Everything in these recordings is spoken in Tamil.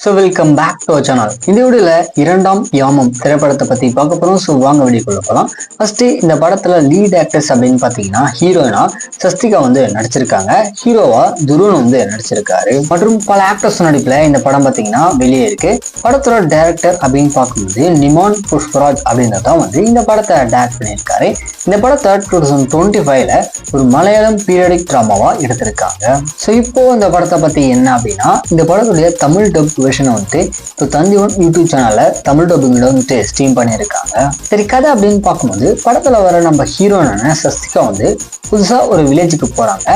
So welcome back to our channel. இந்த வீடியோல இரண்டாம் யாமம் திரைப்படத்தை பத்தி பார்க்க போறோம். ஸோ வாங்க வீடியோக்குள்ள போகலாம். ஃபர்ஸ்ட் இந்த படத்துல லீட் ஆக்டர்ஸ் அப்படின்னு பாத்தீங்கன்னா ஹீரோயினா சஸ்திகா வந்து நடிச்சிருக்காங்க, ஹீரோவா துருவன் வந்து நடிச்சிருக்காரு மற்றும் பல ஆக்டர்ஸ் நடிப்புல இந்த படம் பாத்தீங்கன்னா வெளியே இருக்கு. படத்தோட டைரக்டர் அப்படின்னு பார்க்கும்போது நிமான் புஷ்பராஜ் அப்படின்றதான் வந்து இந்த படத்தை டைரக்ட் பண்ணியிருக்காரு. இந்த படத்தை 2025ல ஒரு மலையாளம் பீரியடிக் டிராமாவா எடுத்திருக்காங்க. ஸோ இப்போ இந்த படத்தை பத்தி என்ன அப்படின்னா, இந்த படத்துடைய தமிழ் டப் வெர்ஷனை வந்து இப்போ தந்தி1 யூடியூப் சேனல்ல தமிழ் டப்பிங்ல வந்துட்டு ஸ்ட்ரீம் பண்ணியிருக்காங்க. சரி, கதை அப்படின்னு பார்க்கும்போது படத்துல வர நம்ம ஹீரோயினான சஸ்திகா வந்து புதுசா ஒரு வில்லேஜுக்கு போறாங்க.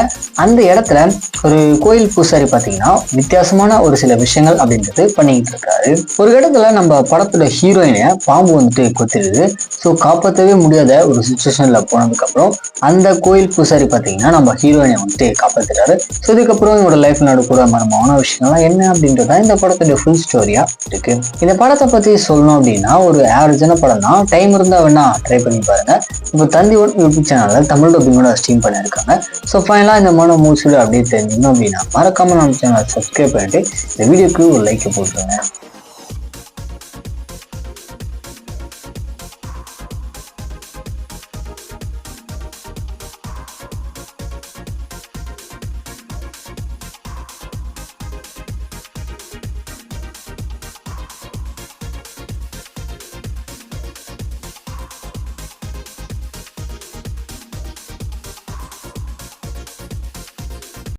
அந்த இடத்துல ஒரு கோயில் பூசாரி பாத்தீங்கன்னா வித்தியாசமான ஒரு சில விஷயங்கள் அப்படின்றது பண்ணிக்கிட்டு இருக்காரு. ஒரு இடத்துல நம்ம படத்தோட ஹீரோயினை பாம்பு வந்துட்டு கொத்திடுது. ஸோ காப்பாற்றவே முடியாத ஒரு சுச்சுவேஷன்ல போனதுக்கு அப்புறம் அந்த கோயில் பூசாரி பாத்தீங்கன்னா நம்ம ஹீரோயினை வந்துட்டு காப்பாத்துறாரு. ஸோ இதுக்கப்புறம் இவரோட லைஃப்ல நடக்கூட மர்மமான விஷயங்கள்லாம் என்ன அப்படின்றத இந்த படத்தோட ஃபுல் ஸ்டோரியா இருக்கு. இந்த படத்தை பத்தி சொல்லணும் அப்படின்னா ஒரு ஆவரேஜான படம் தான். டைம் இருந்தா வேணா ட்ரை பண்ணி பாருங்க. இப்போ தந்தி1 யூடியூப் சேனல்ல தமிழ் டப்பிங்கோட ஸ்ட்ரீம் பண்ணியிருக்காங்க. ஸோ ஃபைனலாக இந்த மாதிரி மூவிஸோட அப்படியே தெரிஞ்சுக்கணும் அப்படின்னா மறக்காம நம்ம சேனல் சப்ஸ்கிரைப் பண்ணிட்டு இந்த வீடியோக்கு ஒரு லைக் போட்டுருங்க.